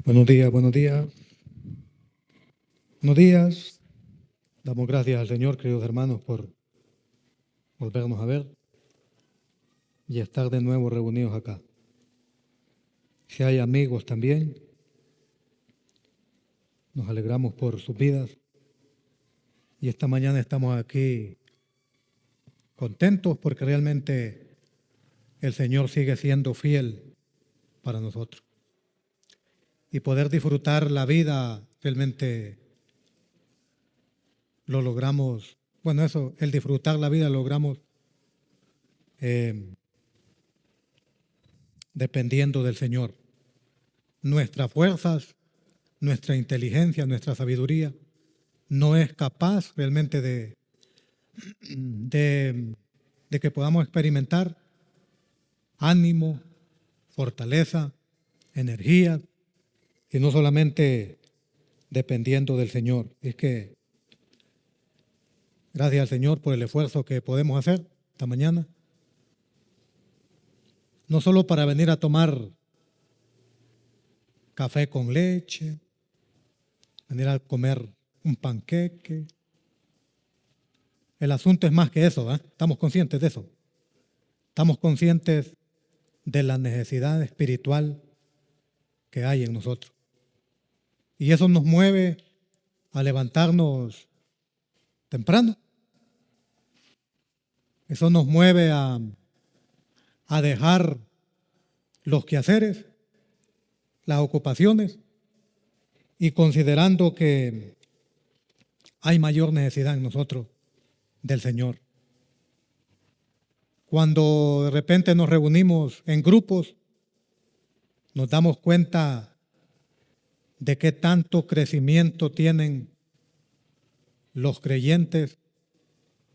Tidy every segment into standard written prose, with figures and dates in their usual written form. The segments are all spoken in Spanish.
Buenos días, buenos días. Buenos días. Damos gracias al Señor, queridos hermanos, por volvernos a ver y estar de nuevo reunidos acá. Si hay amigos también, nos alegramos por sus vidas. Y esta mañana estamos aquí contentos porque realmente el Señor sigue siendo fiel para nosotros. Y poder disfrutar la vida realmente lo logramos. Bueno, eso, el disfrutar la vida lo logramos dependiendo del Señor. Nuestras fuerzas, nuestra inteligencia, nuestra sabiduría no es capaz realmente de que podamos experimentar ánimo, fortaleza, energía, y no solamente dependiendo del Señor. Es que gracias al Señor por el esfuerzo que podemos hacer esta mañana, no solo para venir a tomar café con leche, venir a comer un panqueque. El asunto es más que eso, ¿eh? Estamos conscientes de eso. Estamos conscientes de la necesidad espiritual que hay en nosotros. Y eso nos mueve a levantarnos temprano. Eso nos mueve a dejar los quehaceres, las ocupaciones, y considerando que hay mayor necesidad en nosotros del Señor. Cuando de repente nos reunimos en grupos, nos damos cuenta de qué tanto crecimiento tienen los creyentes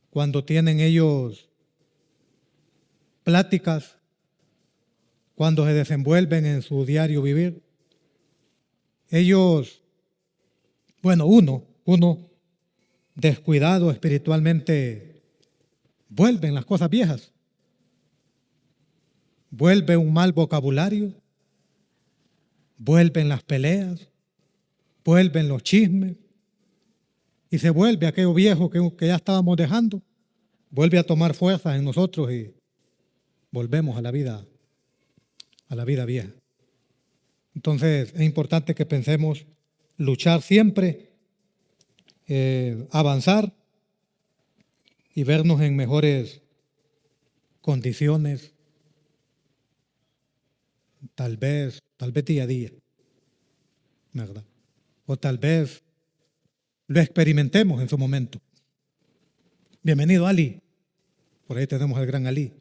cuando tienen ellos pláticas, cuando se desenvuelven en su diario vivir. Ellos, bueno, uno descuidado espiritualmente, vuelven las cosas viejas, vuelve un mal vocabulario, vuelven las peleas, vuelven los chismes, y se vuelve aquello viejo que ya estábamos dejando, vuelve a tomar fuerzas en nosotros y volvemos a la vida vieja. Entonces es importante que pensemos luchar siempre, avanzar y vernos en mejores condiciones, tal vez día a día, ¿verdad? O tal vez lo experimentemos en su momento. Bienvenido, Ali. Por ahí tenemos al gran Ali.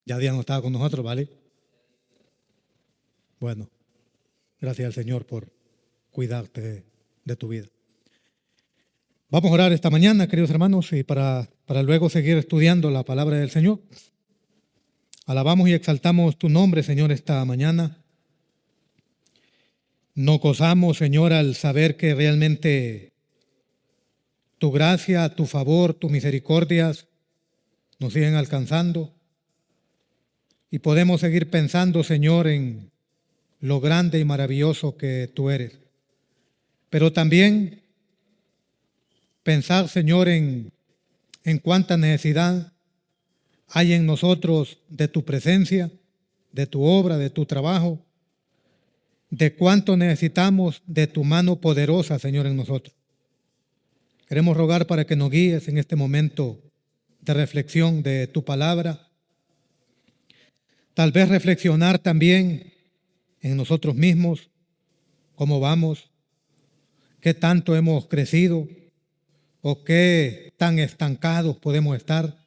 Ya día no estaba con nosotros, ¿vale? Bueno, gracias al Señor por cuidarte de tu vida. Vamos a orar esta mañana, queridos hermanos, y para luego seguir estudiando la palabra del Señor. Alabamos y exaltamos tu nombre, Señor, esta mañana. Nos gozamos, Señor, al saber que realmente tu gracia, tu favor, tus misericordias nos siguen alcanzando. Y podemos seguir pensando, Señor, en lo grande y maravilloso que tú eres. Pero también pensar, Señor, en cuánta necesidad hay en nosotros de tu presencia, de tu obra, de tu trabajo, de cuánto necesitamos de tu mano poderosa, Señor, en nosotros. Queremos rogar para que nos guíes en este momento de reflexión de tu palabra. Tal vez reflexionar también en nosotros mismos, cómo vamos, qué tanto hemos crecido o qué tan estancados podemos estar.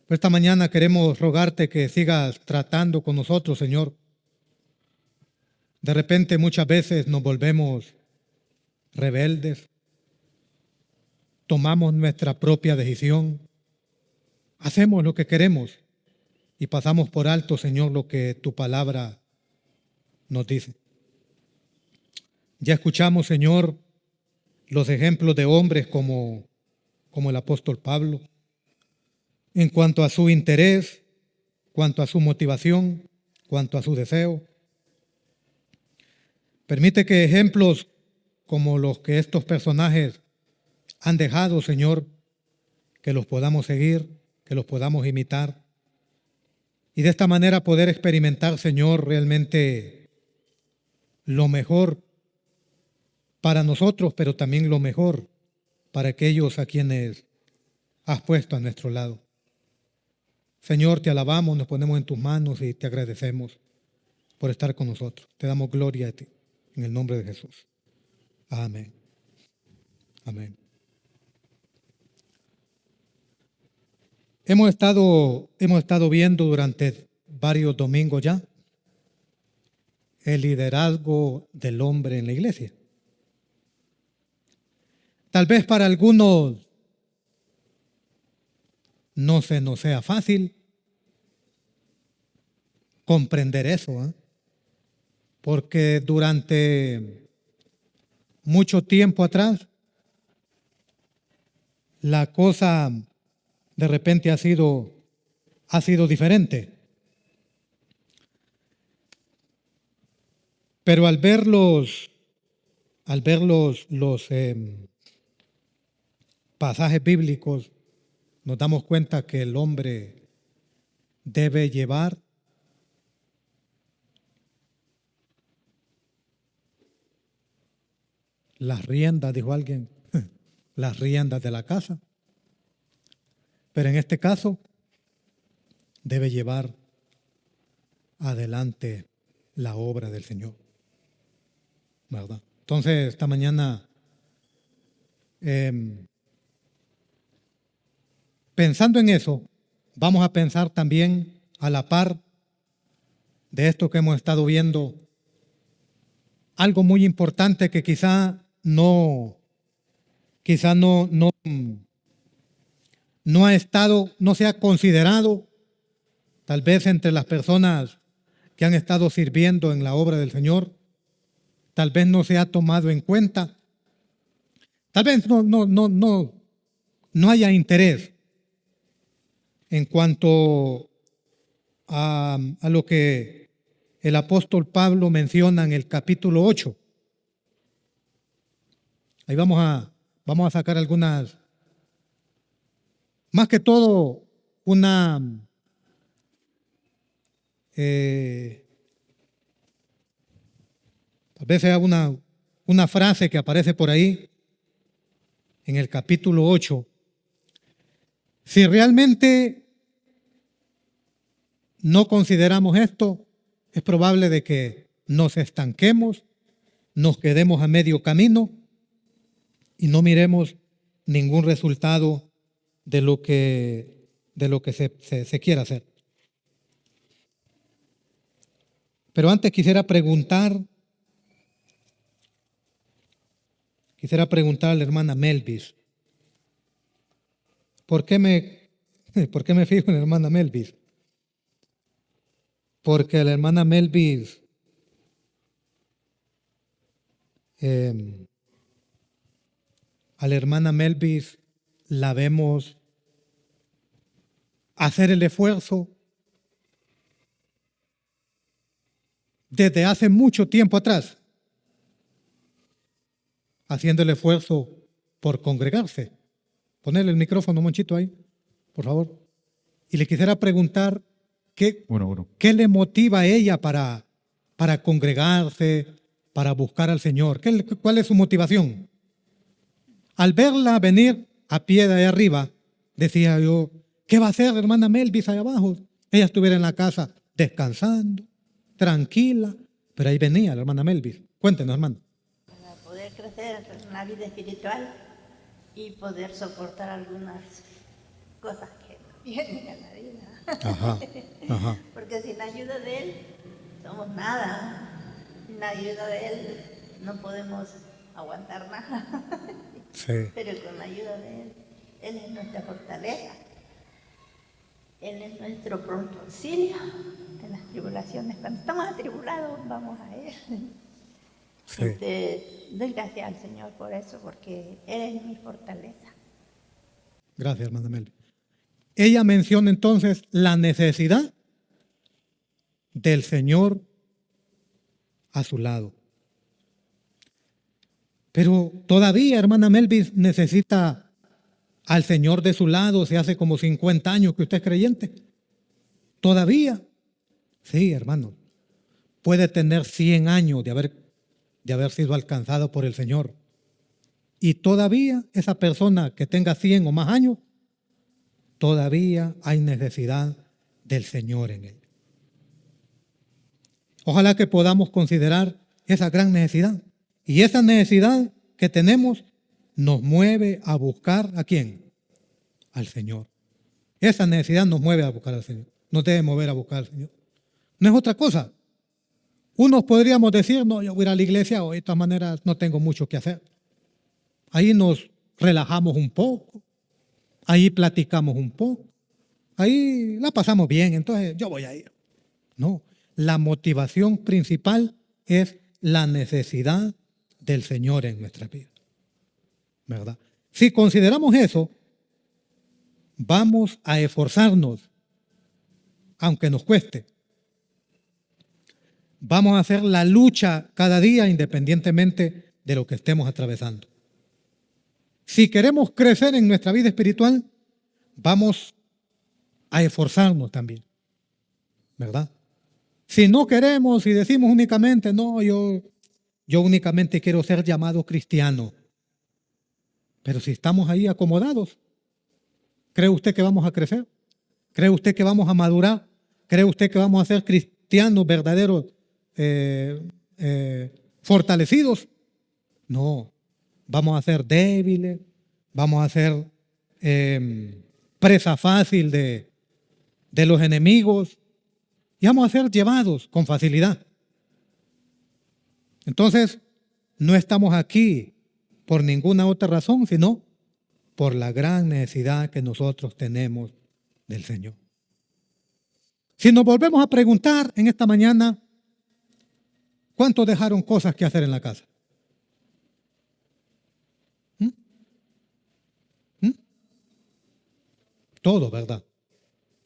Pero esta mañana queremos rogarte que sigas tratando con nosotros, Señor. De repente muchas veces nos volvemos rebeldes, tomamos nuestra propia decisión, hacemos lo que queremos y pasamos por alto, Señor, lo que tu palabra nos dice. Ya escuchamos, Señor, los ejemplos de hombres como el apóstol Pablo, en cuanto a su interés, cuanto a su motivación, cuanto a su deseo. Permite que ejemplos como los que estos personajes han dejado, Señor, que los podamos seguir, que los podamos imitar y de esta manera poder experimentar, Señor, realmente lo mejor para nosotros, pero también lo mejor para aquellos a quienes has puesto a nuestro lado. Señor, te alabamos, nos ponemos en tus manos y te agradecemos por estar con nosotros. Te damos gloria a ti, en el nombre de Jesús. Amén. Amén. Hemos estado viendo durante varios domingos ya el liderazgo del hombre en la iglesia. Tal vez para algunos no se nos sea fácil comprender eso, ¿eh? Porque durante mucho tiempo atrás la cosa de repente ha sido diferente. Pero al ver los pasajes bíblicos, nos damos cuenta que el hombre debe llevar las riendas, dijo alguien, las riendas de la casa. Pero en este caso, debe llevar adelante la obra del Señor, ¿verdad? Entonces, esta mañana, pensando en eso, vamos a pensar también a la par de esto que hemos estado viendo, algo muy importante que quizá no se ha considerado, tal vez entre las personas que han estado sirviendo en la obra del Señor, tal vez no se ha tomado en cuenta, tal vez no haya interés en cuanto a lo que el apóstol Pablo menciona en el capítulo 8. Ahí vamos a sacar algunas, más que todo tal vez sea una frase que aparece por ahí en el capítulo 8. Si realmente no consideramos esto, es probable de que nos estanquemos, nos quedemos a medio camino y no miremos ningún resultado de lo que se quiera hacer. Pero antes quisiera preguntarle a la hermana Melvis, ¿por qué me fijo en la hermana Melvis? Porque la hermana Melvis a la hermana Melvis la vemos hacer el esfuerzo desde hace mucho tiempo atrás, haciendo el esfuerzo por congregarse. Ponerle el micrófono, Monchito, ahí, por favor. Y le quisiera preguntar qué le motiva a ella para congregarse, para buscar al Señor. ¿Cuál es su motivación? Al verla venir a pie de ahí arriba, decía yo, ¿qué va a hacer la hermana Melvis allá abajo? Ella estuviera en la casa descansando, tranquila, pero ahí venía la hermana Melvis. Cuéntenos, hermano. Para poder crecer en la vida espiritual y poder soportar algunas cosas que vienen en la vida. Ajá. Porque sin la ayuda de Él somos nada. Sin la ayuda de Él no podemos aguantar nada. Sí. Pero con la ayuda de Él, Él es nuestra fortaleza. Él es nuestro pronto auxilio en las tribulaciones. Cuando estamos atribulados, vamos a Él. Sí. Doy gracias al Señor por eso, porque Él es mi fortaleza. Gracias, hermana Melvis. Ella menciona entonces la necesidad del Señor a su lado. Pero todavía, hermana Melvis, necesita al Señor de su lado. Se hace como 50 años que usted es creyente. Todavía. Sí, hermano. Puede tener 100 años de haber sido alcanzado por el Señor. Y todavía esa persona que tenga 100 o más años, todavía hay necesidad del Señor en él. Ojalá que podamos considerar esa gran necesidad. Y esa necesidad que tenemos nos mueve a buscar ¿a quién? Al Señor. Esa necesidad nos mueve a buscar al Señor. Nos debe mover a buscar al Señor. No es otra cosa. Unos podríamos decir, no, yo voy a ir a la iglesia hoy, de todas maneras no tengo mucho que hacer. Ahí nos relajamos un poco, ahí platicamos un poco, ahí la pasamos bien, entonces yo voy a ir. No, la motivación principal es la necesidad del Señor en nuestra vida, ¿verdad? Si consideramos eso, vamos a esforzarnos, aunque nos cueste. Vamos a hacer la lucha cada día independientemente de lo que estemos atravesando. Si queremos crecer en nuestra vida espiritual, vamos a esforzarnos también, ¿verdad? Si no queremos y decimos únicamente, no, yo únicamente quiero ser llamado cristiano. Pero si estamos ahí acomodados, ¿cree usted que vamos a crecer? ¿Cree usted que vamos a madurar? ¿Cree usted que vamos a ser cristianos verdaderos, fortalecidos? No, vamos a ser débiles, vamos a ser presa fácil de los enemigos y vamos a ser llevados con facilidad. Entonces, no estamos aquí por ninguna otra razón, sino por la gran necesidad que nosotros tenemos del Señor. Si nos volvemos a preguntar en esta mañana, ¿cuántos dejaron cosas que hacer en la casa? Todo, ¿verdad?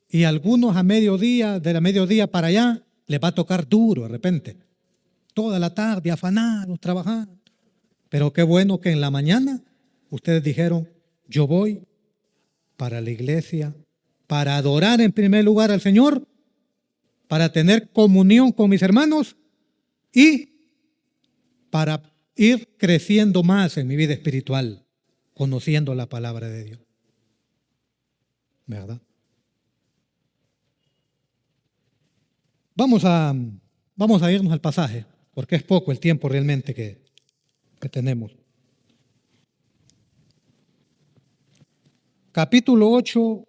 Y algunos a mediodía, de la mediodía para allá, les va a tocar duro de repente. Toda la tarde, afanados, trabajando. Pero qué bueno que en la mañana ustedes dijeron, yo voy para la iglesia, para adorar en primer lugar al Señor, para tener comunión con mis hermanos y para ir creciendo más en mi vida espiritual, conociendo la palabra de Dios. ¿Verdad? Vamos a irnos al pasaje, porque es poco el tiempo realmente que tenemos. Capítulo 8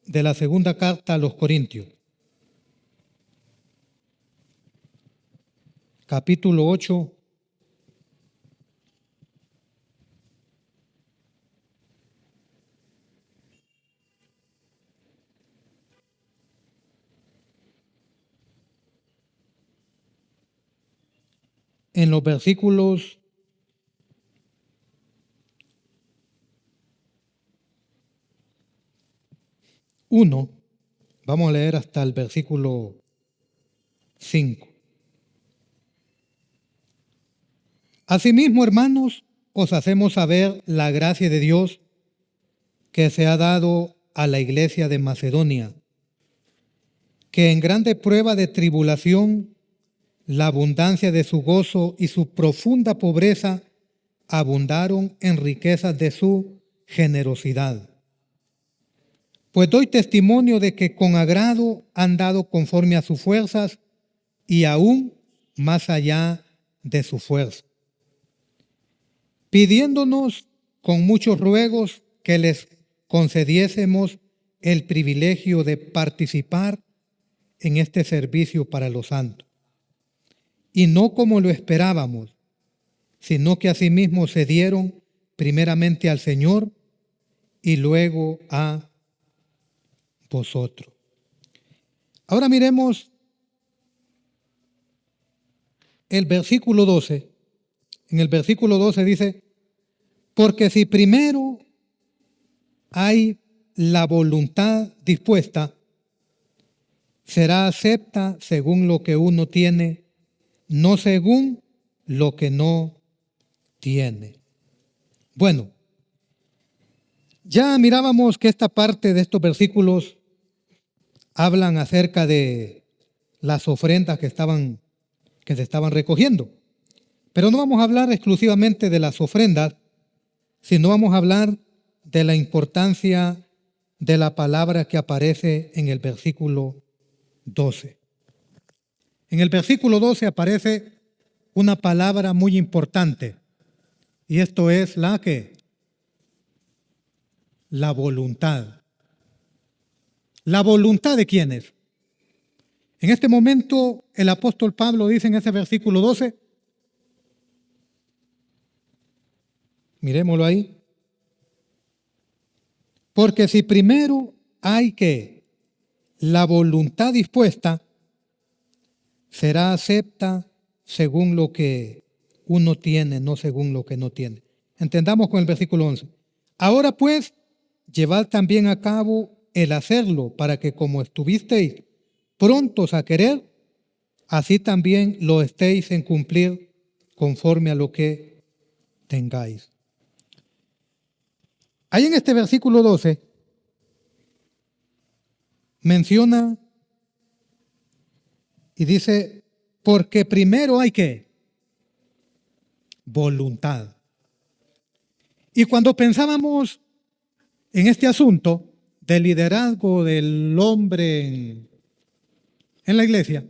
de la segunda carta a los Corintios. Capítulo 8. En los versículos 1, vamos a leer hasta el versículo 5. Asimismo, hermanos, os hacemos saber la gracia de Dios que se ha dado a la iglesia de Macedonia, que en grande prueba de tribulación, la abundancia de su gozo y su profunda pobreza abundaron en riquezas de su generosidad. Pues doy testimonio de que con agrado han dado conforme a sus fuerzas y aún más allá de su fuerza, pidiéndonos con muchos ruegos que les concediésemos el privilegio de participar en este servicio para los santos. Y no como lo esperábamos, sino que asimismo se dieron primeramente al Señor y luego a vosotros. Ahora miremos el versículo 12. En el versículo 12 dice, porque si primero hay la voluntad dispuesta, será acepta según lo que uno tiene, no según lo que no tiene. Bueno, ya mirábamos que esta parte de estos versículos hablan acerca de las ofrendas que se estaban recogiendo. Pero no vamos a hablar exclusivamente de las ofrendas, sino vamos a hablar de la importancia de la palabra que aparece en el versículo 12. En el versículo 12 aparece una palabra muy importante, y esto es la voluntad. ¿La voluntad de quiénes? En este momento el apóstol Pablo dice en ese versículo 12, miremoslo ahí, porque si primero hay la voluntad dispuesta, será acepta según lo que uno tiene, no según lo que no tiene. Entendamos con el versículo 11. Ahora pues, llevad también a cabo el hacerlo, para que como estuvisteis prontos a querer, así también lo estéis en cumplir conforme a lo que tengáis. Ahí en este versículo 12 menciona y dice, porque primero hay voluntad. Y cuando pensábamos en este asunto del liderazgo del hombre en la iglesia,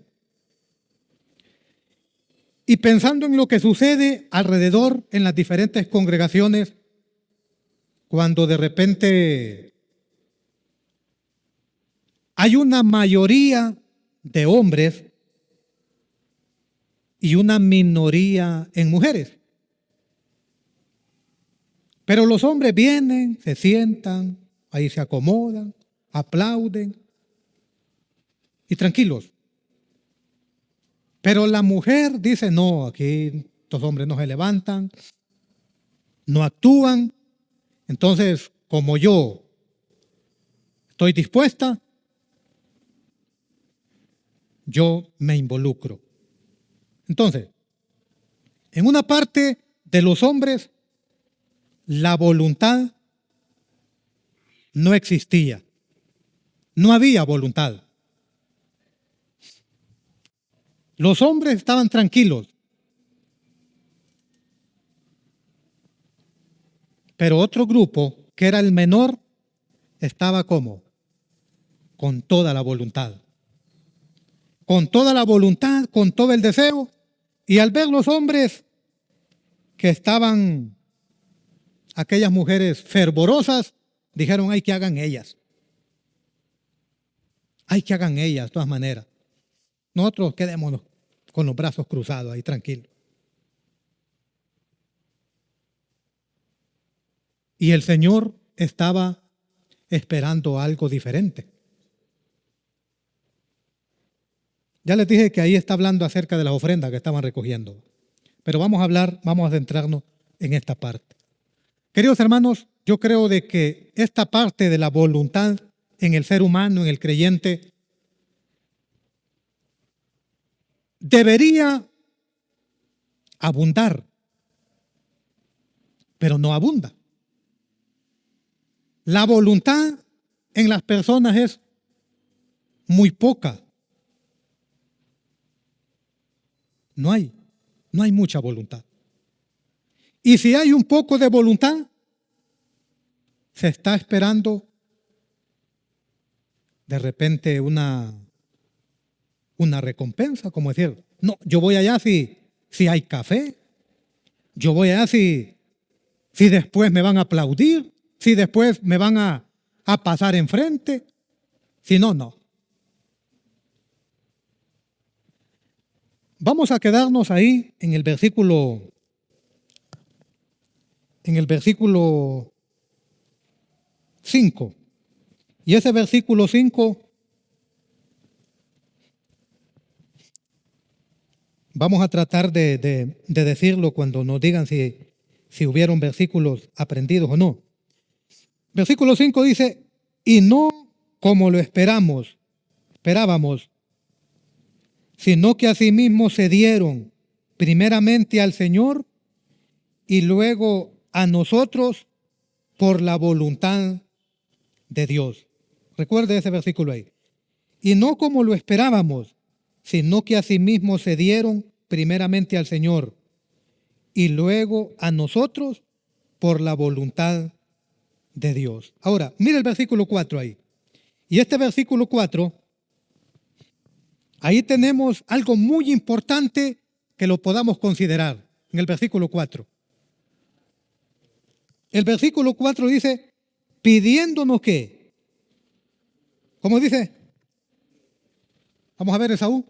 y pensando en lo que sucede alrededor en las diferentes congregaciones, cuando de repente hay una mayoría de hombres y una minoría en mujeres. Pero los hombres vienen, se sientan, ahí se acomodan, aplauden y tranquilos. Pero la mujer dice, no, aquí estos hombres no se levantan, no actúan. Entonces, como yo estoy dispuesta, yo me involucro. Entonces, en una parte de los hombres, la voluntad no existía. No había voluntad. Los hombres estaban tranquilos. Pero otro grupo, que era el menor, estaba como con toda la voluntad. Con toda la voluntad, con todo el deseo. Y al ver los hombres que estaban, aquellas mujeres fervorosas, dijeron, hay que hagan ellas. Hay que hagan ellas, de todas maneras. Nosotros quedémonos con los brazos cruzados ahí, tranquilos. Y el Señor estaba esperando algo diferente. Ya les dije que ahí está hablando acerca de las ofrendas que estaban recogiendo. Pero vamos a centrarnos en esta parte. Queridos hermanos, yo creo de que esta parte de la voluntad en el ser humano, en el creyente, debería abundar, pero no abunda. La voluntad en las personas es muy poca. No hay mucha voluntad. Y si hay un poco de voluntad, se está esperando de repente una recompensa, como decir, no, yo voy allá si hay café, yo voy allá si después me van a aplaudir, si después me van a pasar enfrente, si no, no. Vamos a quedarnos ahí en el versículo 5. Y ese versículo 5, vamos a tratar de decirlo cuando nos digan si hubieron versículos aprendidos o no. Versículo 5 dice, y no como lo esperábamos, sino que asimismo se dieron primeramente al Señor y luego a nosotros por la voluntad de Dios. Recuerde ese versículo ahí. Y no como lo esperábamos, sino que asimismo se dieron primeramente al Señor y luego a nosotros por la voluntad de Dios. Ahora, mira el versículo 4 ahí. Y este versículo 4, ahí tenemos algo muy importante que lo podamos considerar en el versículo 4. El versículo 4 dice, pidiéndonos ¿qué? ¿Cómo dice? Vamos a ver Esaú.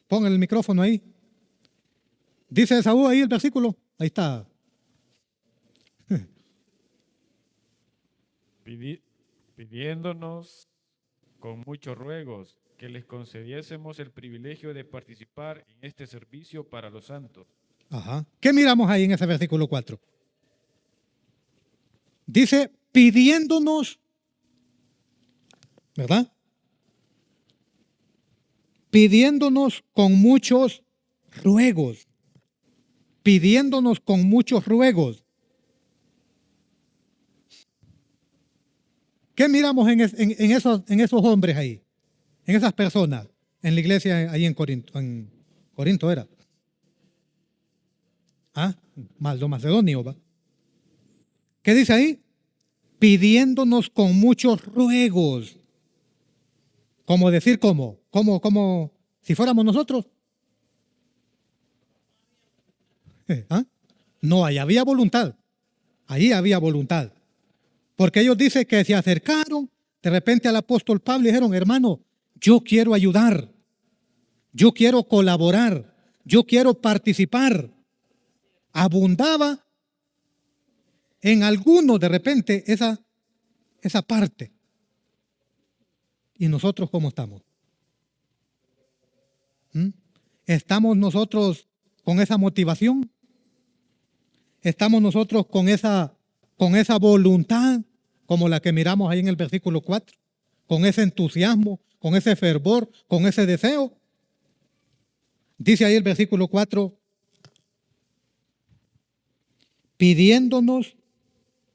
Pon el micrófono ahí. Dice Esaú ahí el versículo. Ahí está. Pidiéndonos con muchos ruegos que les concediésemos el privilegio de participar en este servicio para los santos. Ajá. ¿Qué miramos ahí en ese versículo 4? Dice, pidiéndonos, ¿verdad? Pidiéndonos con muchos ruegos. Pidiéndonos con muchos ruegos. ¿Qué miramos en esos hombres ahí? En esas personas, en la iglesia ahí en Corinto. En Corinto era. Ah, los macedonios, ¿va? ¿Qué dice ahí? Pidiéndonos con muchos ruegos. Como decir, ¿cómo? ¿Cómo? Si fuéramos nosotros. ¿Ah? No, ahí había voluntad. Ahí había voluntad. Porque ellos dicen que se acercaron de repente al apóstol Pablo y dijeron, hermano, yo quiero ayudar. Yo quiero colaborar. Yo quiero participar. Abundaba en algunos de repente esa parte. ¿Y nosotros cómo estamos? ¿Estamos nosotros con esa motivación? ¿Estamos nosotros con esa voluntad como la que miramos ahí en el versículo 4? ¿Con ese entusiasmo, con ese fervor, con ese deseo? Dice ahí el versículo 4, pidiéndonos,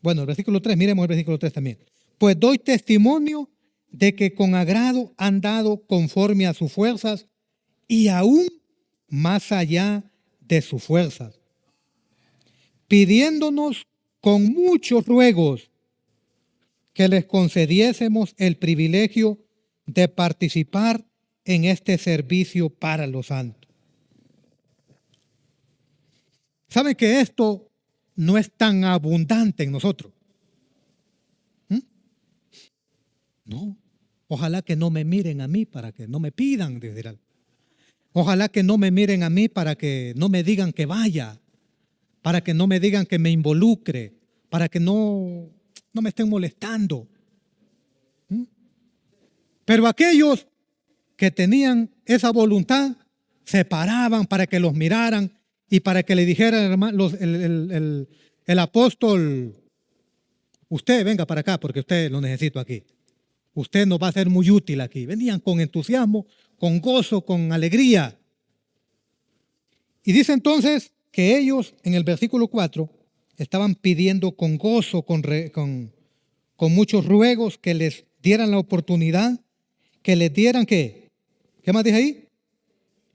bueno, el versículo 3, miremos el versículo 3 también. Pues doy testimonio de que con agrado han dado conforme a sus fuerzas y aún más allá de sus fuerzas, pidiéndonos con muchos ruegos que les concediésemos el privilegio de participar en este servicio para los santos. ¿Saben que esto no es tan abundante en nosotros? No. Ojalá que no me miren a mí para que no me pidan, dirán. Ojalá que no me miren a mí para que no me digan que vaya, para que no me digan que me involucre, para que no me estén molestando. Pero aquellos que tenían esa voluntad se paraban para que los miraran y para que le dijeran, hermano, el apóstol, usted venga para acá porque usted lo necesito aquí. Usted nos va a ser muy útil aquí. Venían con entusiasmo, con gozo, con alegría. Y dice entonces que ellos en el versículo 4 estaban pidiendo con gozo, con muchos ruegos que les dieran la oportunidad, que les dieran ¿qué? ¿Qué más dice ahí?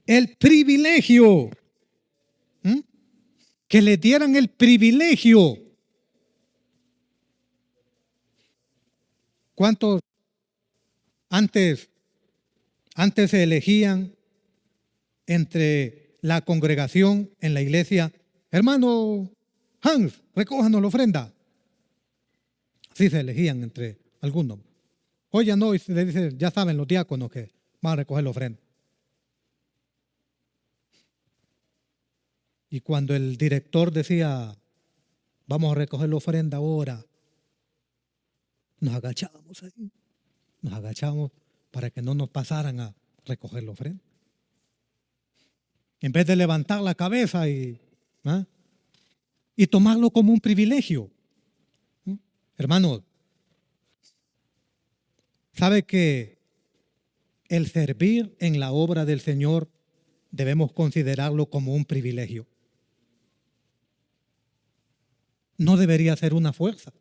El privilegio. Que les dieran el privilegio. ¿Cuántos antes se elegían entre la congregación en la iglesia? Hermano Hans, recójanos la ofrenda. Así se elegían entre algunos. Hoy ya no, y se le dice, ya saben los diáconos que van a recoger la ofrenda. Y cuando el director decía, vamos a recoger la ofrenda ahora, nos agachábamos ahí. Nos agachábamos para que no nos pasaran a recoger la ofrenda. En vez de levantar la cabeza y tomarlo como un privilegio. Hermanos, ¿sabe que el servir en la obra del Señor debemos considerarlo como un privilegio? no debería ser una fuerza.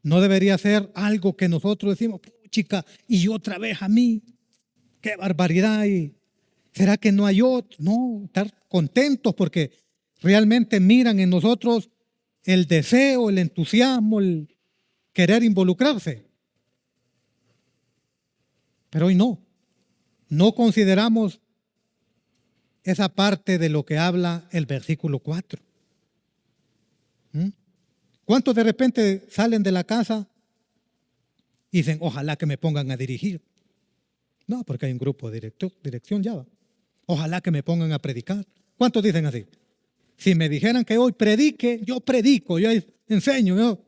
No debería ser algo que nosotros decimos, chica, y otra vez a mí, qué barbaridad, y ¿será que no hay otro? No, estar contentos porque realmente miran en nosotros el deseo, el entusiasmo, el querer involucrarse. Pero hoy no consideramos esa parte de lo que habla el versículo 4. ¿Cuántos de repente salen de la casa y dicen, ojalá que me pongan a dirigir? No, porque hay un grupo de dirección ya va. Ojalá que me pongan a predicar. ¿Cuántos dicen así? Si me dijeran que hoy predique, yo predico, yo enseño.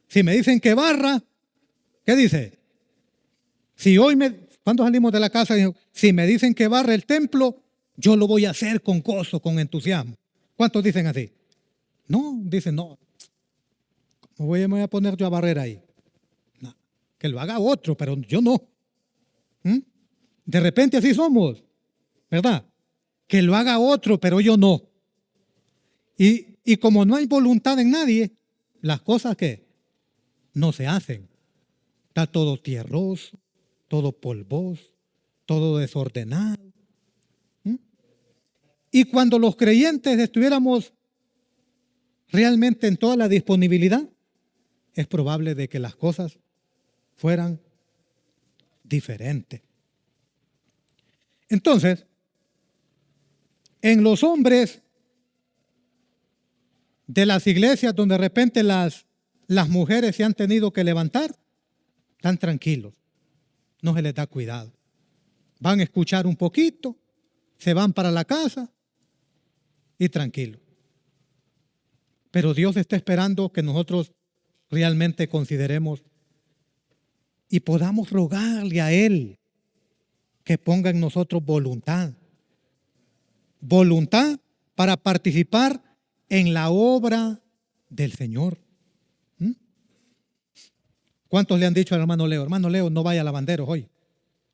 Si me dicen que barra, ¿qué dice? ¿Cuándo salimos de la casa? Si me dicen que barra el templo, yo lo voy a hacer con gozo, con entusiasmo. ¿Cuántos dicen así? No, dicen no. Me voy a poner yo a barrer ahí. No, que lo haga otro, pero yo no. De repente así somos, ¿verdad? Que lo haga otro, pero yo no. Y como no hay voluntad en nadie, las cosas que no se hacen. Está todo tierroso, todo polvoso, todo desordenado. Y cuando los creyentes estuviéramos realmente en toda la disponibilidad, es probable de que las cosas fueran diferentes. Entonces, en los hombres de las iglesias donde de repente las mujeres se han tenido que levantar, están tranquilos, no se les da cuidado. Van a escuchar un poquito, se van para la casa y tranquilos. Pero Dios está esperando que nosotros realmente consideremos y podamos rogarle a Él que ponga en nosotros voluntad. Voluntad para participar en la obra del Señor. ¿Cuántos le han dicho al hermano Leo, no vaya a lavanderos hoy?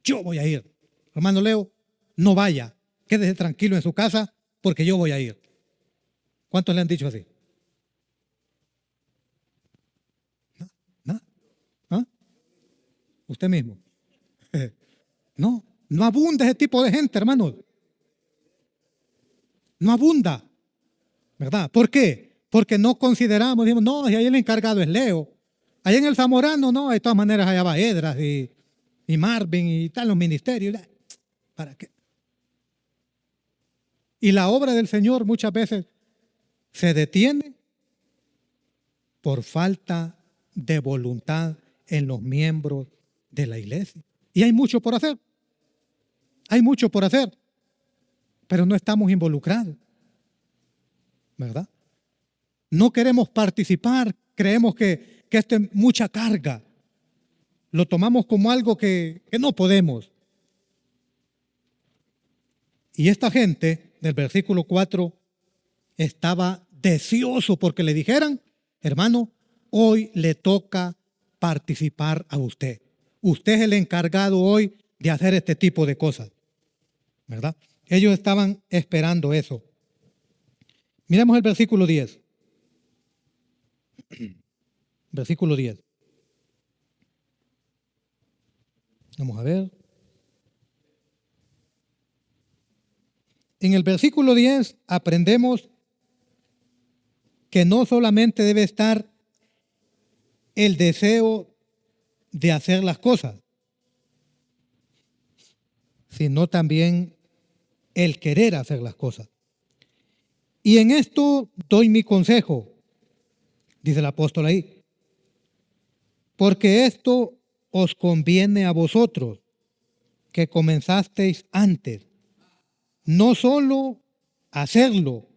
Yo voy a ir. Hermano Leo, no vaya. Quédese tranquilo en su casa porque yo voy a ir. ¿Cuántos le han dicho así? ¿No? ¿Ah? Usted mismo. No abunda ese tipo de gente, hermanos. No abunda, ¿verdad? ¿Por qué? Porque no consideramos, decimos, no, si ahí el encargado es Leo. Allá en el Zamorano, no, de todas maneras allá va Edras y Marvin y tal, los ministerios. ¿Para qué? Y la obra del Señor muchas veces se detiene por falta de voluntad en los miembros de la iglesia. Y hay mucho por hacer. Hay mucho por hacer. Pero no estamos involucrados. ¿Verdad? No queremos participar. Creemos que esto es mucha carga. Lo tomamos como algo que no podemos. Y esta gente del versículo 4 estaba deseoso porque le dijeran, hermano, hoy le toca participar a usted. Usted es el encargado hoy de hacer este tipo de cosas. ¿Verdad? Ellos estaban esperando eso. Miremos el versículo 10. Versículo 10. Vamos a ver. En el versículo 10 aprendemos que no solamente debe estar el deseo de hacer las cosas, sino también el querer hacer las cosas. Y en esto doy mi consejo, dice el apóstol ahí, porque esto os conviene a vosotros, que comenzasteis antes, no solo hacerlo,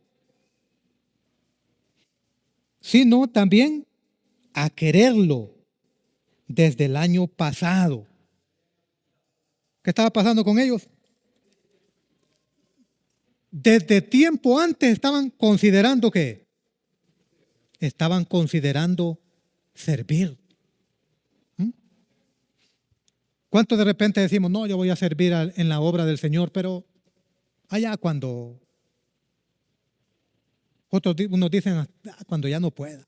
sino también a quererlo desde el año pasado. ¿Qué estaba pasando con ellos? Desde tiempo antes estaban considerando ¿qué? Estaban considerando servir. ¿Cuánto de repente decimos, no, yo voy a servir en la obra del Señor, pero allá cuando Unos dicen cuando ya no pueda.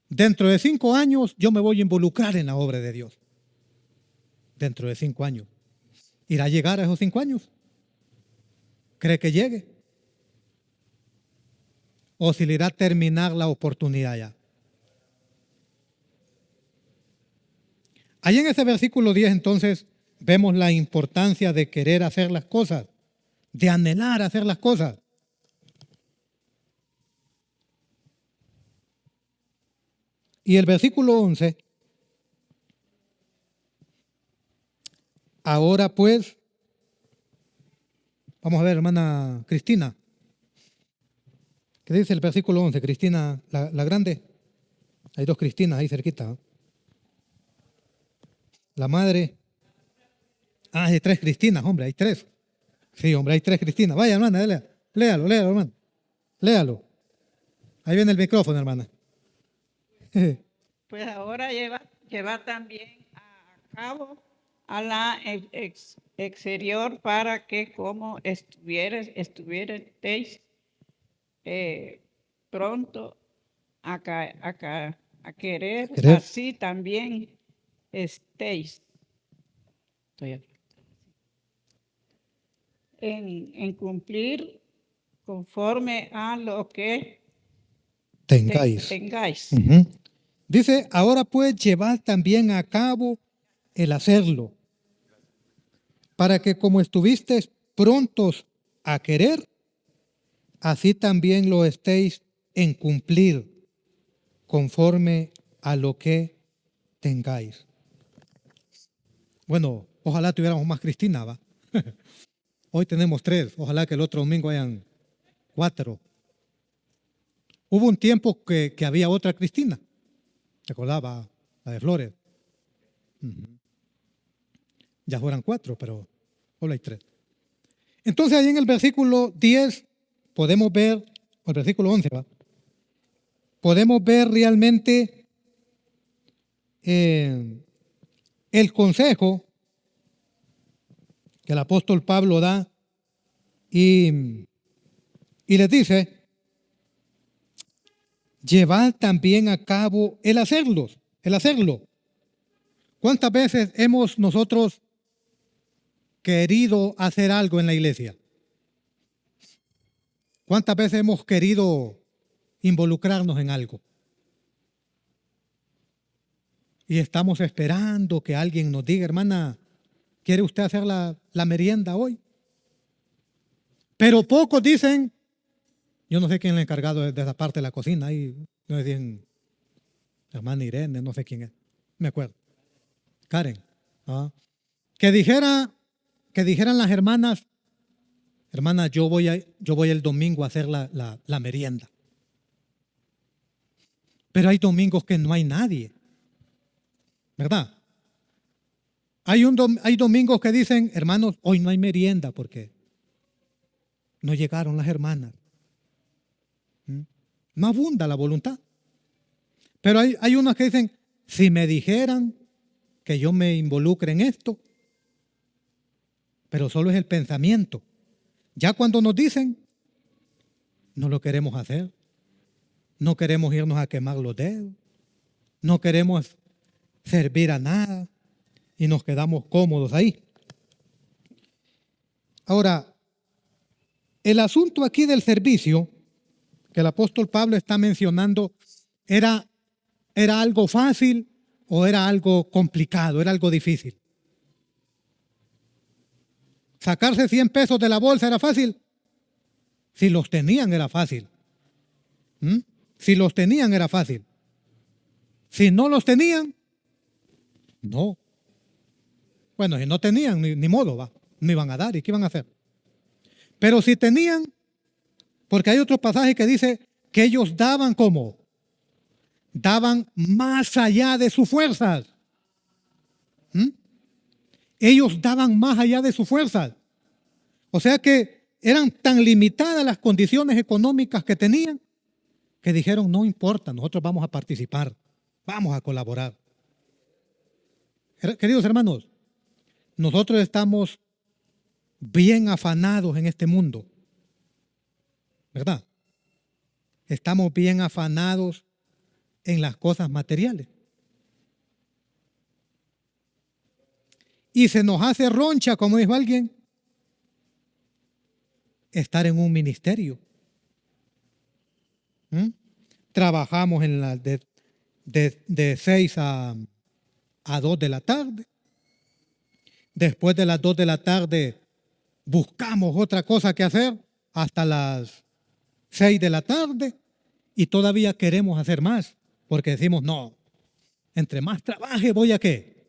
Dentro de 5 años yo me voy a involucrar en la obra de Dios. Dentro de 5 años. ¿Irá a llegar a esos 5 años? ¿Cree que llegue? ¿O si le irá a terminar la oportunidad ya? Ahí en ese versículo 10 entonces vemos la importancia de querer hacer las cosas, de anhelar hacer las cosas. Y el versículo 11, ahora pues, vamos a ver, hermana Cristina, ¿qué dice el versículo 11? Cristina, la grande, hay 2 Cristinas ahí cerquita, ¿no? La madre, hay 3 Cristinas, hombre, hay 3. Sí, hombre, hay 3 Cristinas. Vaya, hermana, léalo, hermano, léalo. Ahí viene el micrófono, hermana. Pues ahora lleva también a cabo a la exterior para que como estuvierais pronto a querer, así también estéis en cumplir conforme a lo que tengáis. Uh-huh. Dice, ahora pues llevad también a cabo el hacerlo, para que como estuvisteis prontos a querer, así también lo estéis en cumplir conforme a lo que tengáis. Bueno, ojalá tuviéramos más Cristina, ¿va? Hoy tenemos 3, ojalá que el otro domingo hayan 4. Hubo un tiempo que había otra Cristina, recordaba, la de Flores. Uh-huh. Ya fueran 4, pero solo hay 3. Entonces ahí en el versículo 10 podemos ver, o el versículo 11, ¿va? Podemos ver realmente el consejo que el apóstol Pablo da y les dice, llevad también a cabo el hacerlo. ¿Cuántas veces hemos nosotros querido hacer algo en la iglesia? ¿Cuántas veces hemos querido involucrarnos en algo? Y estamos esperando que alguien nos diga, hermana, ¿quiere usted hacer la merienda hoy? Pero pocos dicen, yo no sé quién es el encargado de esa parte de la cocina, ahí no sé si hermana Irene, no sé quién es, me acuerdo. Karen, que dijeran las hermanas, hermana, yo voy el domingo a hacer la merienda. Pero hay domingos que no hay nadie, ¿verdad? Hay domingos que dicen, hermanos, hoy no hay merienda porque no llegaron las hermanas. No abunda la voluntad. Pero hay unos que dicen, si me dijeran que yo me involucre en esto, pero solo es el pensamiento. Ya cuando nos dicen, no lo queremos hacer. No queremos irnos a quemar los dedos. No queremos servir a nada. Y nos quedamos cómodos ahí. Ahora, el asunto aquí del servicio que el apóstol Pablo está mencionando, ¿era algo fácil o era algo complicado, era algo difícil? ¿Sacarse 100 pesos de la bolsa era fácil? Si los tenían era fácil. Si los tenían era fácil. Si no los tenían, no. Bueno, si no tenían, ni modo, va. No iban a dar, ¿y qué iban a hacer? Pero si tenían, porque hay otro pasaje que dice que ellos daban como, daban más allá de sus fuerzas. Ellos daban más allá de sus fuerzas. O sea que eran tan limitadas las condiciones económicas que tenían, que dijeron, no importa, nosotros vamos a participar, vamos a colaborar. Queridos hermanos, nosotros estamos bien afanados en este mundo. ¿verdad? Estamos bien afanados en las cosas materiales. Y se nos hace roncha, como dijo alguien, estar en un ministerio. Trabajamos en la de 6 a 2 de la tarde. Después de las 2 de la tarde buscamos otra cosa que hacer hasta las 6 de la tarde y todavía queremos hacer más porque decimos, no, entre más trabaje voy a ¿qué?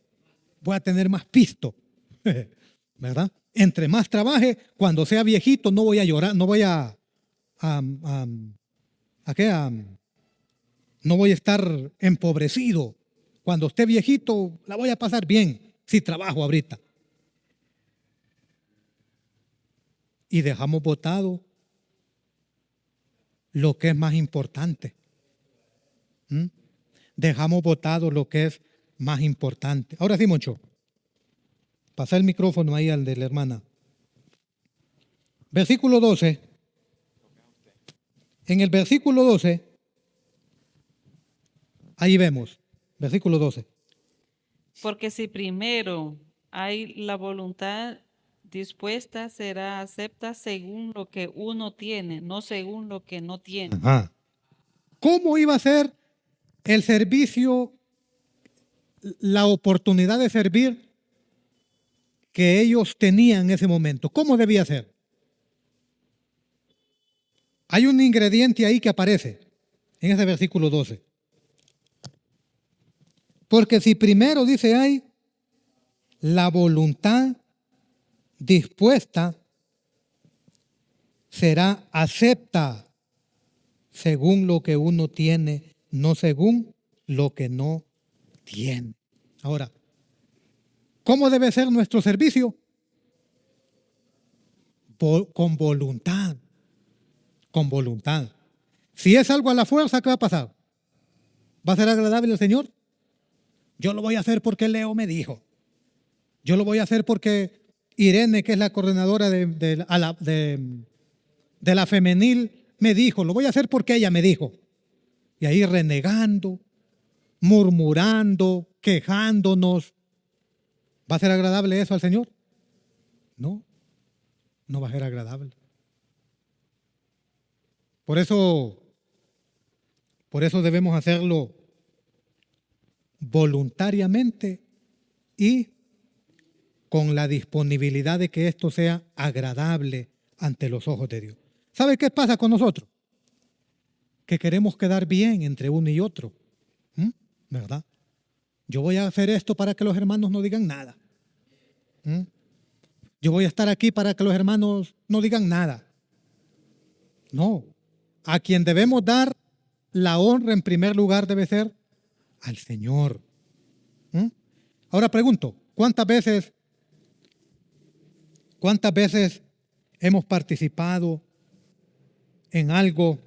Voy a tener más pisto, ¿verdad? Entre más trabaje, cuando sea viejito no voy a llorar, no voy ¿a qué? No voy a estar empobrecido. Cuando esté viejito la voy a pasar bien si trabajo ahorita. Y dejamos botado lo que es más importante. Dejamos botado lo que es más importante. Ahora sí, Moncho, pasa el micrófono ahí al de la hermana. Versículo 12. En el versículo 12, ahí vemos, versículo 12. Porque si primero hay la voluntad dispuesta, será acepta según lo que uno tiene, no según lo que no tiene. Ajá. ¿Cómo iba a ser el servicio, la oportunidad de servir que ellos tenían en ese momento? ¿Cómo debía ser? Hay un ingrediente ahí que aparece en ese versículo 12. Porque si primero dice hay la voluntad dispuesta, será acepta según lo que uno tiene, no según lo que no tiene. Ahora, ¿cómo debe ser nuestro servicio? Con voluntad. Con voluntad. Si es algo a la fuerza, ¿qué va a pasar? ¿Va a ser agradable al Señor? Yo lo voy a hacer porque Leo me dijo. Yo lo voy a hacer porque Irene, que es la coordinadora de la femenil, me dijo. Lo voy a hacer porque ella me dijo. Y ahí renegando, murmurando, quejándonos. ¿Va a ser agradable eso al Señor? No, no va a ser agradable. Por eso debemos hacerlo voluntariamente y con la disponibilidad de que esto sea agradable ante los ojos de Dios. ¿Sabe qué pasa con nosotros? Que queremos quedar bien entre uno y otro, ¿verdad? Yo voy a hacer esto para que los hermanos no digan nada. Yo voy a estar aquí para que los hermanos no digan nada. No, a quien debemos dar la honra en primer lugar debe ser al Señor. Ahora pregunto, ¿cuántas veces hemos participado en algo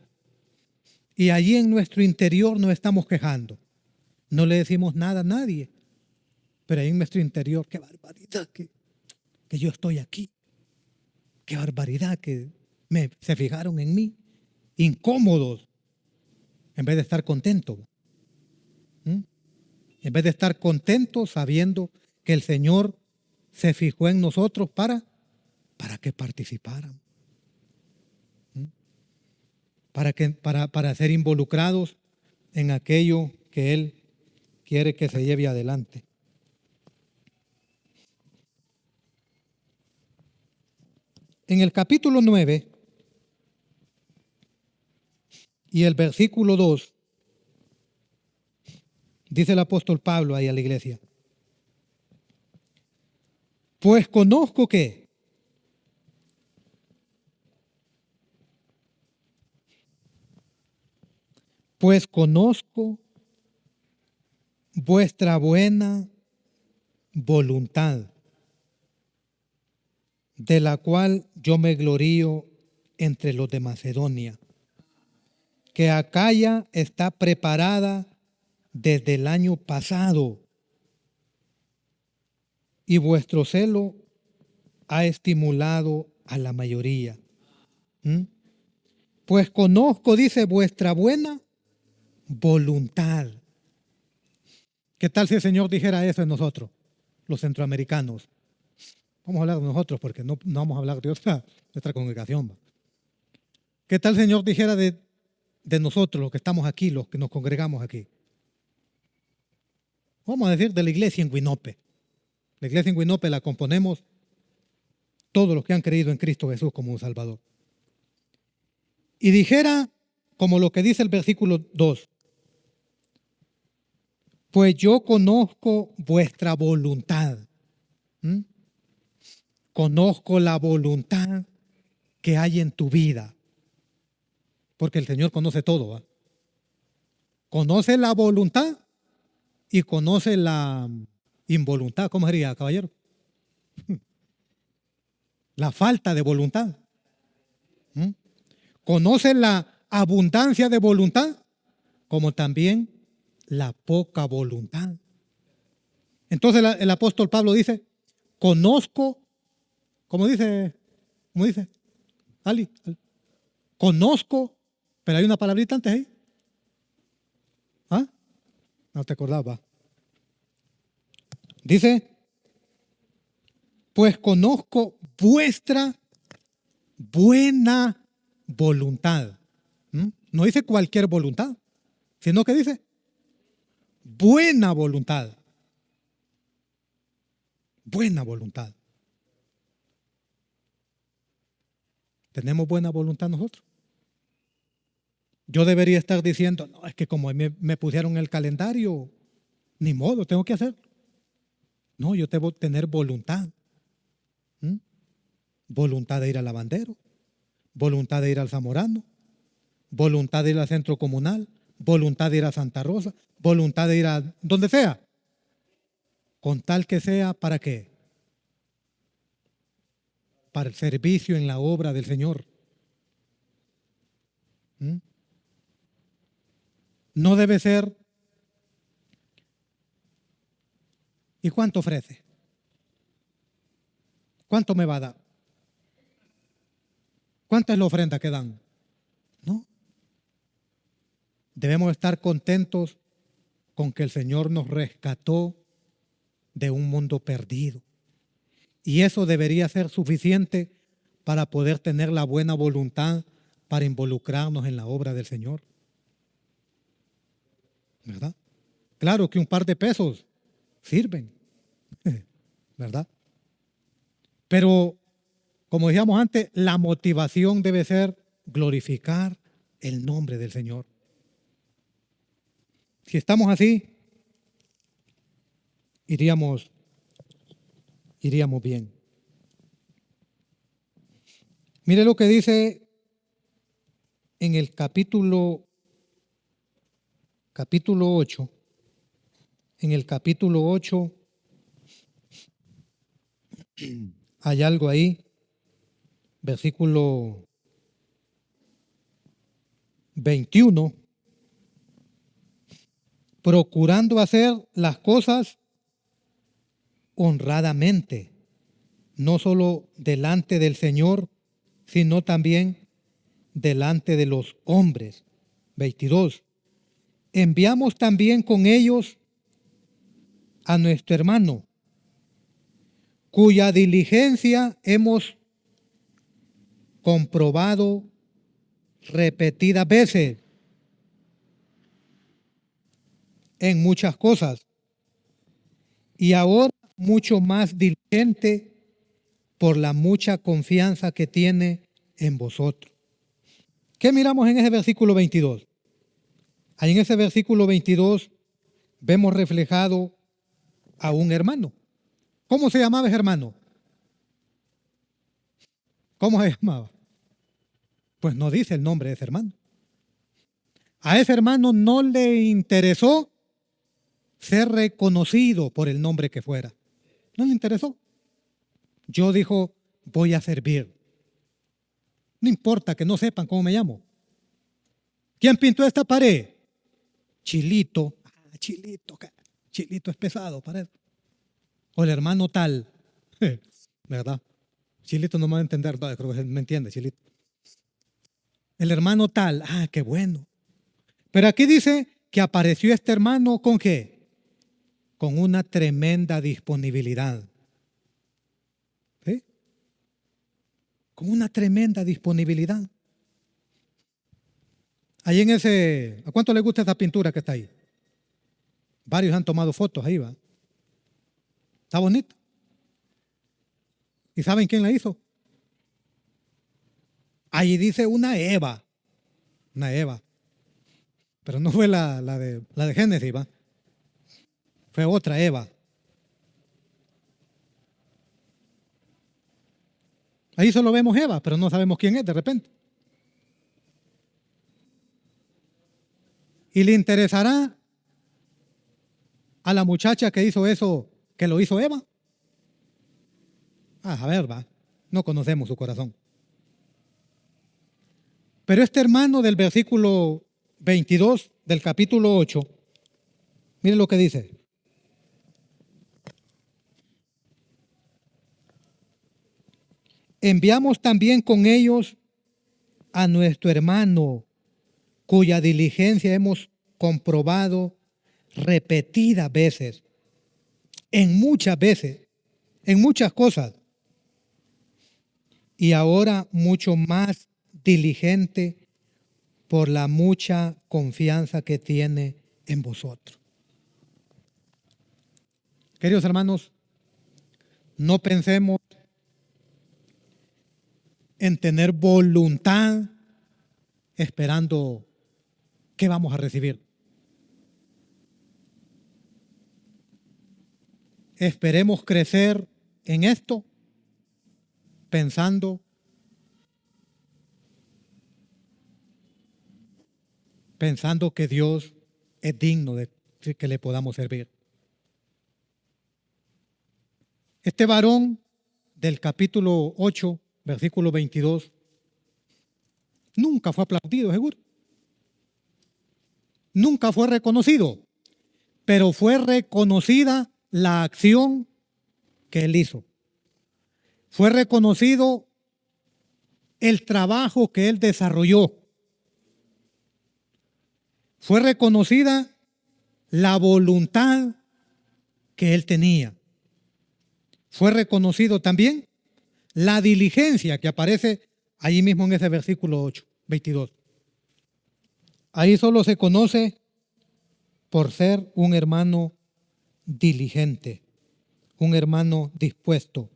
y allí en nuestro interior nos estamos quejando? No le decimos nada a nadie, pero ahí en nuestro interior, qué barbaridad que yo estoy aquí. Qué barbaridad que se fijaron en mí, incómodos, en vez de estar contentos. En vez de estar contentos sabiendo que el Señor se fijó en nosotros para que participáramos. Para ser involucrados en aquello que Él quiere que se lleve adelante. En el capítulo 9 y el versículo 2, dice el apóstol Pablo ahí a la iglesia: pues conozco que vuestra buena voluntad, de la cual yo me glorío entre los de Macedonia, que Acaya está preparada desde el año pasado, y vuestro celo ha estimulado a la mayoría. Pues conozco, dice, vuestra buena voluntad. ¿Qué tal si el Señor dijera eso en nosotros, los centroamericanos? Vamos a hablar de nosotros porque no vamos a hablar de otra congregación. ¿Qué tal el Señor dijera de nosotros, los que estamos aquí, los que nos congregamos aquí? Vamos a decir de la iglesia en Huinope. La iglesia en Huinope la componemos todos los que han creído en Cristo Jesús como un Salvador. Y dijera, como lo que dice el versículo 2, pues yo conozco vuestra voluntad. Conozco la voluntad que hay en tu vida. Porque el Señor conoce todo. ¿Va? Conoce la voluntad y conoce la involuntad. ¿Cómo sería, caballero? La falta de voluntad. Conoce la abundancia de voluntad como también la poca voluntad. Entonces el apóstol Pablo dice, conozco, ¿cómo dice? Ali, conozco, pero hay una palabrita antes ahí. ¿Ah? No te acordaba. Dice, pues conozco vuestra buena voluntad. No dice cualquier voluntad, sino que dice buena voluntad. Buena voluntad. ¿Tenemos buena voluntad nosotros? Yo debería estar diciendo, no, es que como me pusieron el calendario, ni modo, tengo que hacerlo. No, yo tengo que tener voluntad. Voluntad de ir al lavandero, voluntad de ir al Zamorano, voluntad de ir al centro comunal, voluntad de ir a Santa Rosa, voluntad de ir a donde sea. Con tal que sea, ¿para qué? Para el servicio en la obra del Señor. No debe ser. ¿Y cuánto ofrece? ¿Cuánto me va a dar? ¿Cuánta es la ofrenda que dan? No. Debemos estar contentos con que el Señor nos rescató de un mundo perdido. Y eso debería ser suficiente para poder tener la buena voluntad para involucrarnos en la obra del Señor. ¿Verdad? Claro que un par de pesos sirven, ¿verdad? Pero, como decíamos antes, la motivación debe ser glorificar el nombre del Señor. Si estamos así, iríamos bien. Mire lo que dice en el capítulo 8. En el capítulo 8 hay algo ahí, versículo 21. Procurando hacer las cosas honradamente, no solo delante del Señor, sino también delante de los hombres. 22. Enviamos también con ellos a nuestro hermano, cuya diligencia hemos comprobado repetidas veces en muchas cosas, y ahora mucho más diligente por la mucha confianza que tiene en vosotros. ¿Qué miramos en ese versículo 22? Ahí en ese versículo 22 vemos reflejado a un hermano. ¿Cómo se llamaba ese hermano? ¿Cómo se llamaba? Pues no dice el nombre de ese hermano. A ese hermano no le interesó ser reconocido por el nombre que fuera. No le interesó. Yo dijo, voy a servir. No importa que no sepan cómo me llamo. ¿Quién pintó esta pared? Chilito. Chilito es pesado para él. O el hermano tal. ¿Verdad? Chilito no me va a entender. No, creo que me entiende, Chilito. el hermano tal, qué bueno. Pero aquí dice que apareció este hermano ¿con qué? Con una tremenda disponibilidad. ¿Sí? Con una tremenda disponibilidad. Ahí en ese, ¿a cuánto le gusta esa pintura que está ahí? Varios han tomado fotos ahí, ¿va? Está bonito. ¿Y saben quién la hizo? Ahí dice una Eva. Una Eva. Pero no fue la de Génesis, ¿va? Fue otra Eva. Ahí solo vemos Eva, pero no sabemos quién es de repente. ¿Y le interesará a la muchacha que hizo eso, que lo hizo Eva? A ver, va. No conocemos su corazón. Pero este hermano del versículo 22 del capítulo 8, miren lo que dice. Enviamos también con ellos a nuestro hermano, cuya diligencia hemos comprobado repetidas veces, en muchas cosas, y ahora mucho más diligente por la mucha confianza que tiene en vosotros. Queridos hermanos, no pensemos en tener voluntad esperando qué vamos a recibir. Esperemos crecer en esto pensando que Dios es digno de que le podamos servir. Este varón del capítulo 8, versículo 22, nunca fue aplaudido, seguro. Nunca fue reconocido, pero fue reconocida la acción que él hizo. Fue reconocido el trabajo que él desarrolló. Fue reconocida la voluntad que él tenía. Fue reconocido también la diligencia que aparece ahí mismo en ese versículo 8, 22. Ahí solo se conoce por ser un hermano diligente, un hermano dispuesto.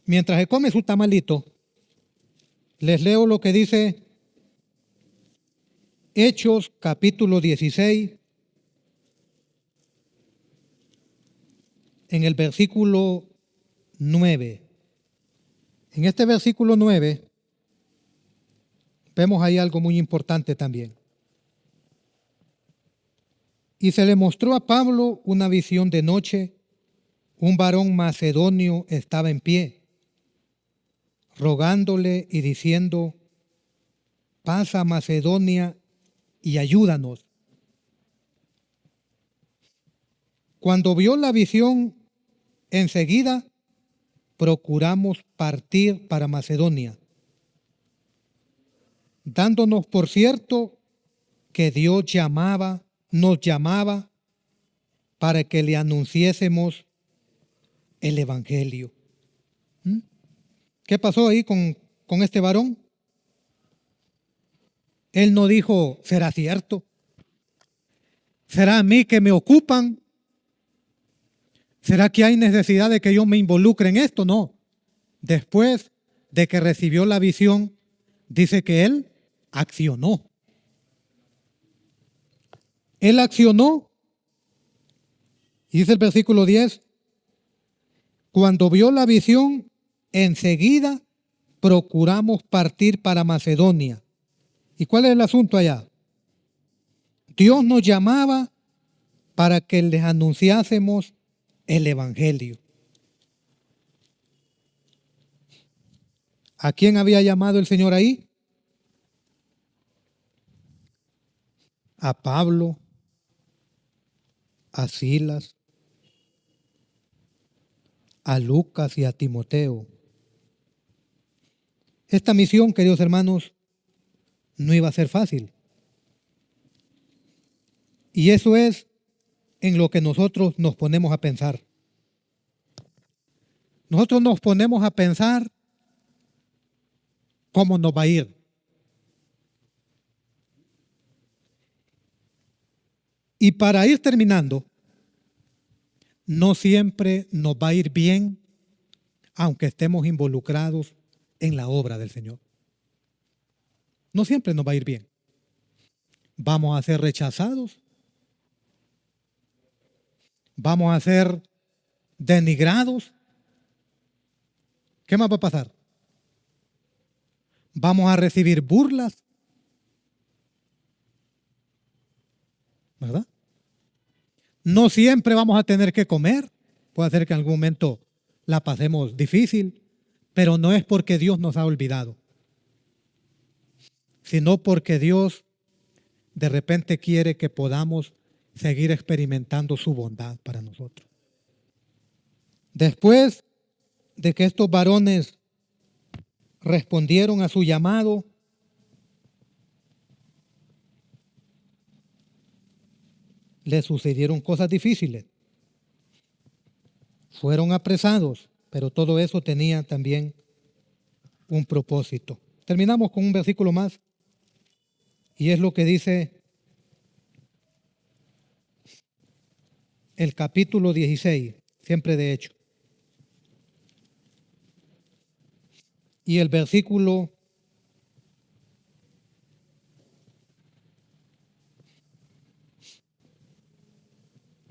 Mientras se come su tamalito, les leo lo que dice Hechos capítulo 16, en el versículo 9. En este versículo 9 vemos ahí algo muy importante también. Y se le mostró a Pablo una visión de noche. Un varón macedonio estaba en pie, rogándole y diciendo: pasa a Macedonia y ayúdanos. Cuando vio la visión, enseguida procuramos partir para Macedonia, dándonos por cierto que Dios nos llamaba para que le anunciésemos el evangelio. ¿Qué pasó ahí con este varón? Él no dijo: ¿será cierto? ¿Será a mí que me ocupan? ¿Será que hay necesidad de que yo me involucre en esto? No. Después de que recibió la visión, dice que él accionó. Él accionó. Y dice el versículo 10, cuando vio la visión, enseguida procuramos partir para Macedonia. ¿Y cuál es el asunto allá? Dios nos llamaba para que les anunciásemos el evangelio. ¿A quién había llamado el Señor ahí? A Pablo, a Silas, a Lucas y a Timoteo. Esta misión, queridos hermanos, no iba a ser fácil. Y eso es en lo que nosotros nos ponemos a pensar. Nosotros nos ponemos a pensar cómo nos va a ir. Y para ir terminando, no siempre nos va a ir bien, aunque estemos involucrados en la obra del Señor. No siempre nos va a ir bien. Vamos a ser rechazados. Vamos a ser denigrados. ¿Qué más va a pasar? Vamos a recibir burlas. ¿Verdad? No siempre vamos a tener que comer. Puede ser que en algún momento la pasemos difícil, pero no es porque Dios nos ha olvidado, sino porque Dios de repente quiere que podamos seguir experimentando su bondad para nosotros. Después de que estos varones respondieron a su llamado, les sucedieron cosas difíciles. Fueron apresados, pero todo eso tenía también un propósito. Terminamos con un versículo más, y es lo que dice el capítulo 16, siempre de Hechos. Y el versículo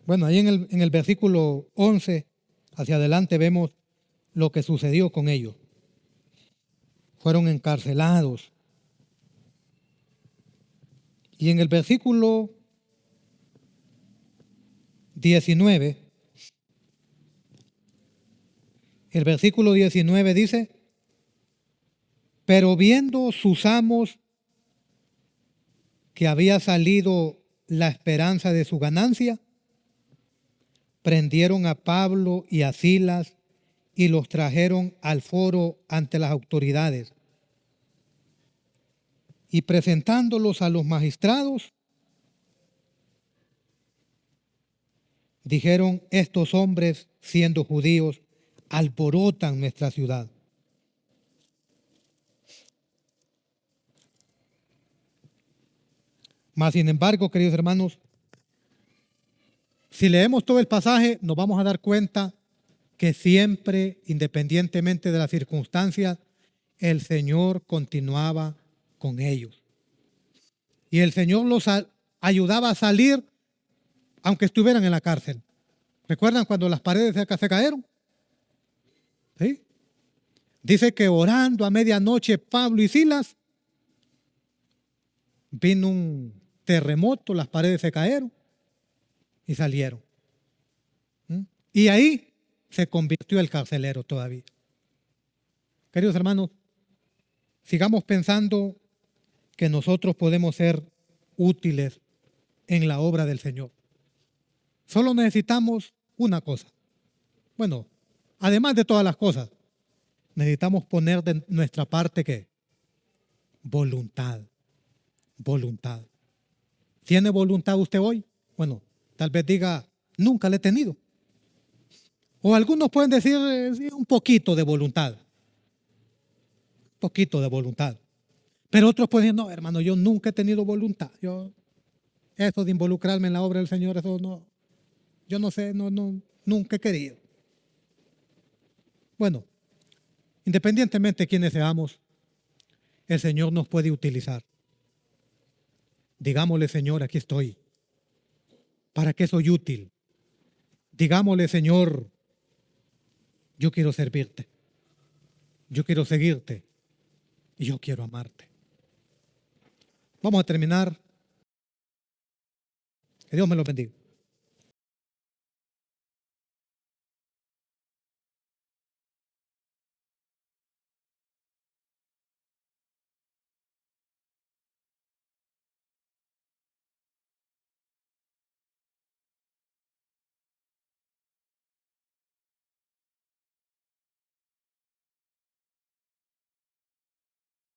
11, ahí en el versículo 11 hacia adelante vemos lo que sucedió con ellos. Fueron encarcelados. Y en el versículo 19, dice: pero viendo sus amos que había salido la esperanza de su ganancia, prendieron a Pablo y a Silas y los trajeron al foro ante las autoridades. Y presentándolos a los magistrados, dijeron: estos hombres, siendo judíos, alborotan nuestra ciudad. Mas, sin embargo, queridos hermanos, si leemos todo el pasaje, nos vamos a dar cuenta que siempre, independientemente de las circunstancias, el Señor continuaba con ellos. Y el Señor los ayudaba a salir, aunque estuvieran en la cárcel. ¿Recuerdan cuando las paredes se cayeron? ¿Sí? Dice que orando a medianoche Pablo y Silas, vino un terremoto, las paredes se cayeron y salieron. Y ahí se convirtió el carcelero todavía. Queridos hermanos, sigamos pensando que nosotros podemos ser útiles en la obra del Señor. Solo necesitamos una cosa. Bueno, además de todas las cosas, necesitamos poner de nuestra parte ¿qué? Voluntad. Voluntad. ¿Tiene voluntad usted hoy? Bueno, tal vez diga, nunca la he tenido. O algunos pueden decir sí, un poquito de voluntad. Un poquito de voluntad. Pero otros pueden decir, no, hermano, yo nunca he tenido voluntad. Eso de involucrarme en la obra del Señor, eso no, yo no sé, nunca he querido. Bueno, independientemente de quiénes seamos, el Señor nos puede utilizar. Digámosle: Señor, aquí estoy. ¿Para qué soy útil? Digámosle: Señor, yo quiero servirte. Yo quiero seguirte. Y yo quiero amarte. Vamos a terminar. Que Dios me lo bendiga.